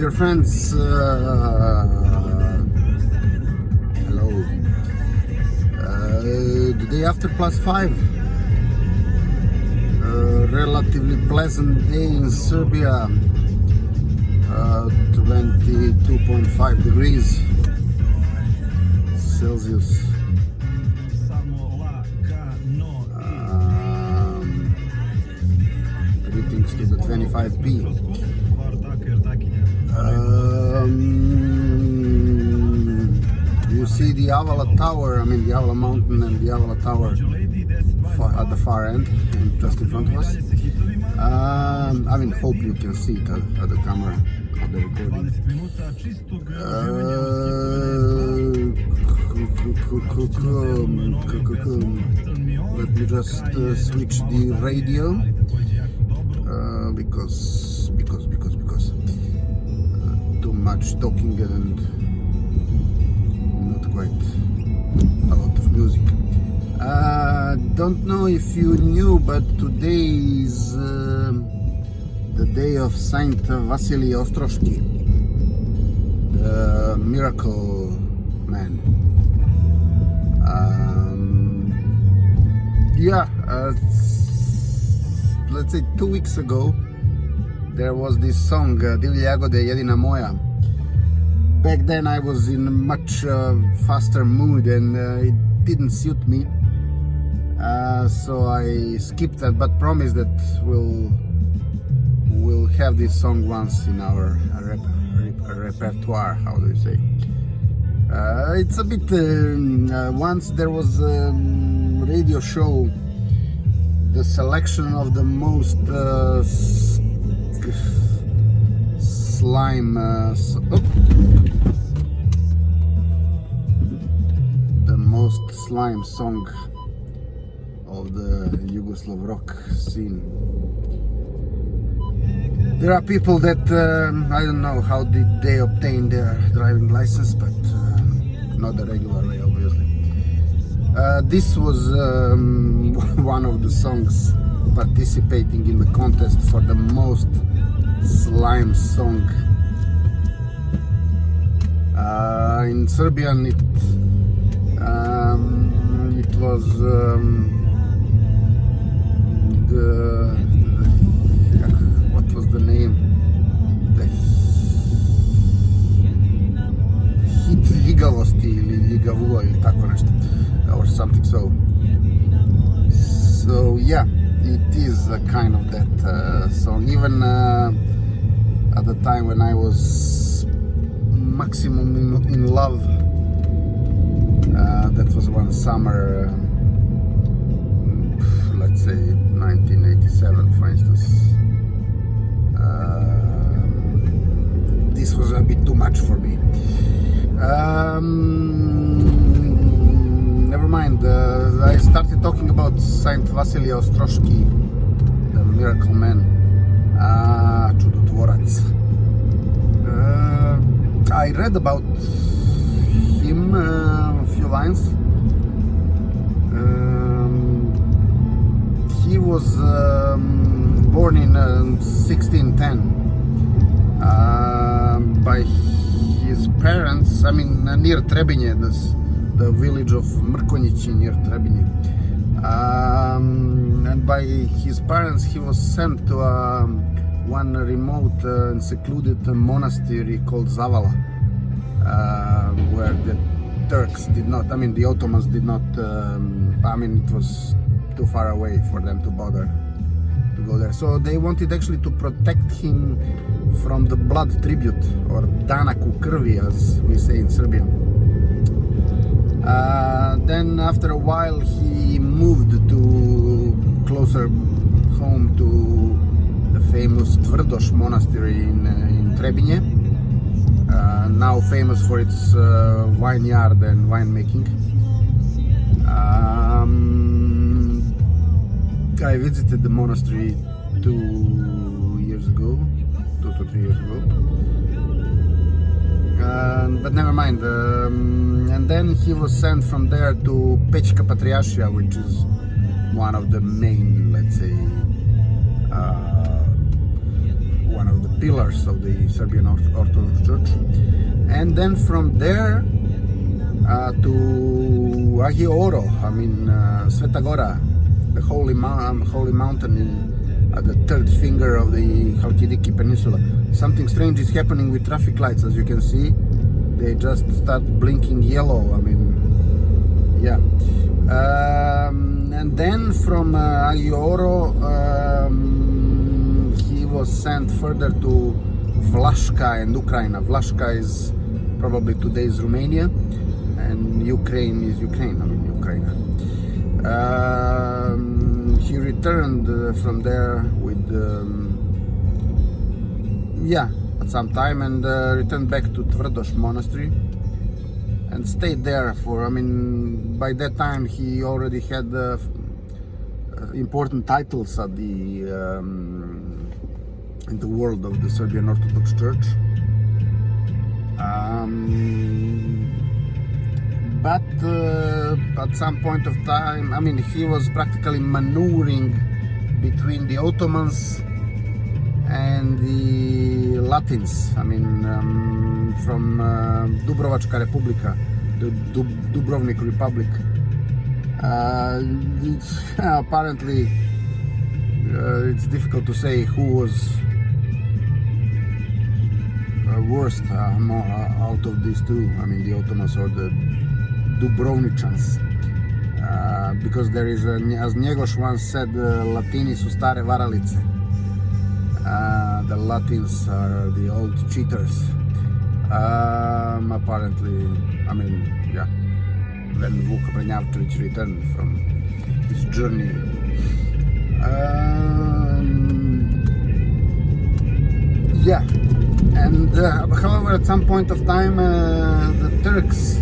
Dear friends, hello. The day after +5. Relatively pleasant day in Serbia. 22.5 degrees Celsius. Greetings to the 25p. You see the Avala Tower, the Avala Mountain and the Avala Tower at the far end, just in front of us. Hope you can see it at the camera, at the recording. Let me just switch the radio because too much talking and not quite a lot of music. Don't know if you knew, but today is the day of Saint Vasilije Ostroski, the miracle man. Let's say 2 weeks ago there was this song Divlje jagode jedina moja. Back then I was in a much faster mood and it didn't suit me, so I skipped that, but promise that we'll have this song once in our repertoire. How do you say? It's a bit once there was a radio show, the selection of the most the most slime song of the Yugoslav rock scene. There are people that I don't know how did they obtain their driving license, but not the regular way, obviously. This was one of the songs participating in the contest for the most slime song. In Serbian it was what was the name? The hit Ljigavosti ili Ljigavuo ili tako nešto, or something so yeah, it is a kind of that song. Even at the time when I was maximum in love, that was one summer, let's say 1987 for instance. This was a bit too much for me. Never mind. I started talking about Saint Vasilije Ostroski, the miracle man, čudotvorac. I read about him a few lines. He was born in 1610 by his parents, near Trebinje, the village of Mrkonjići near Trebinje. And by his parents he was sent to one remote and secluded monastery called Zavala, where the Turks did not, the Ottomans did not, it was too far away for them to bother to go there. So they wanted actually to protect him from the blood tribute, or danak u krvi as we say in Serbia. Then after a while he moved to closer home to the famous Tvrdoš monastery in Trebinje, now famous for its vineyard and winemaking. I visited the monastery 2 to 3 years ago. But never mind. And then he was sent from there to Pečka Patriarchia, which is one of the main, let's say, one of the pillars of the Serbian Orthodox Church. And then from there to Agioro, I mean Sveta Gora, the holy mountain at the third finger of the Halkidiki Peninsula. Something strange is happening with traffic lights, as you can see. They just start blinking yellow. I mean, yeah. And then from Agioro, he was sent further to Vlaška and Ukraine. Vlaška is probably today's Romania, and Ukraine is Ukraine, I mean Ukraine. He returned from there with, at some time, and returned back to Tvrdoš monastery and stayed there for, I mean, by that time he already had important titles at the in the world of the Serbian Orthodox Church. But at some point of time, I mean, he was practically maneuvering between the Ottomans and the Latins. I mean, from Dubrovačka Republika, the Dubrovnik Republic. Apparently, it's difficult to say who was worst out of these two. I mean, the Ottomans or the Dubrovničans, because there is, as Njegoš once said, Latini su stare varalice. The Latins are the old cheaters. Apparently, I mean, yeah, when Vuk Brnjavčević returned from his journey. Yeah, and however, at some point of time, the Turks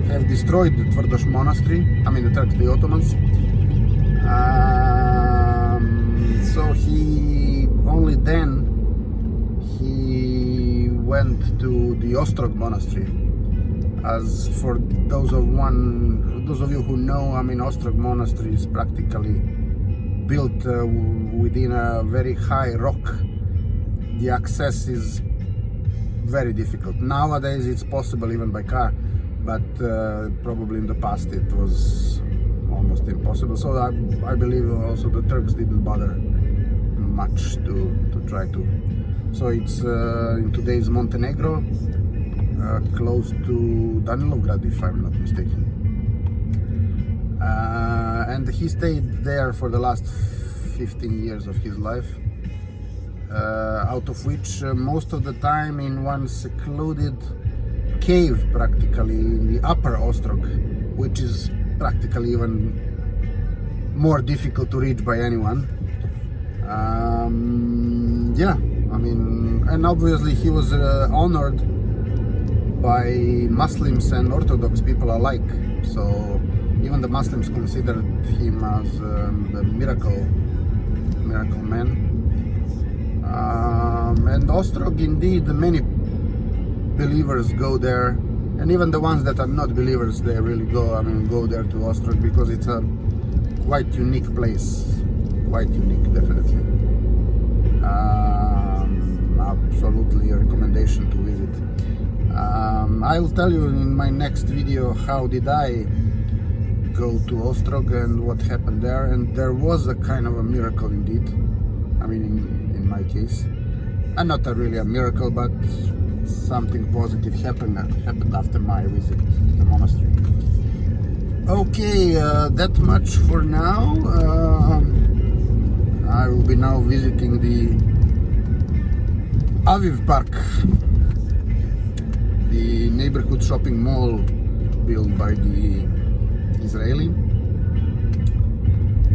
have destroyed the Tvrdoš monastery. I mean, the Turks, the Ottomans. So he only then he went to the Ostrog monastery. As for those of you who know, I mean, Ostrog monastery is practically built within a very high rock. The access is very difficult. Nowadays it's possible even by car, but probably in the past it was almost impossible. So I believe also the Turks didn't bother much to try to. So it's in today's Montenegro, close to Danilovgrad, if I'm not mistaken. And he stayed there for the last 15 years of his life, out of which most of the time in one secluded cave, practically in the upper Ostrog, which is practically even more difficult to reach by anyone. Yeah, I mean, and obviously he was honored by Muslims and Orthodox people alike. So even the Muslims considered him as the miracle man. And Ostrog, indeed, many believers go there, and even the ones that are not believers, they really go there to Ostrog, because it's a quite unique place, quite unique, definitely. Absolutely a recommendation to visit. I'll tell you in my next video how did I go to Ostrog and what happened there, and there was a kind of a miracle indeed. I mean, in my case, and not really a miracle, but something positive happened after my visit to the monastery. Okay, that much for now. I will be now visiting the Aviv Park, the neighborhood shopping mall built by the Israeli,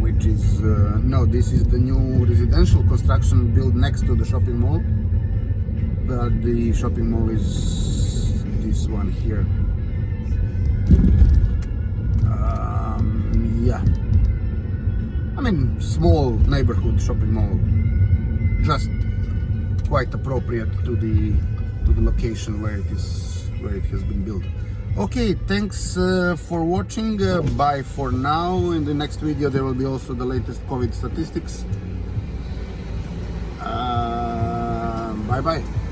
which is, no, this is the new residential construction built next to the shopping mall, but the shopping mall is this one here. Yeah, I mean, small neighborhood shopping mall, just quite appropriate to the location where it has been built. Okay, thanks for watching. Bye for now. In the next video there will be also the latest COVID statistics. Bye bye.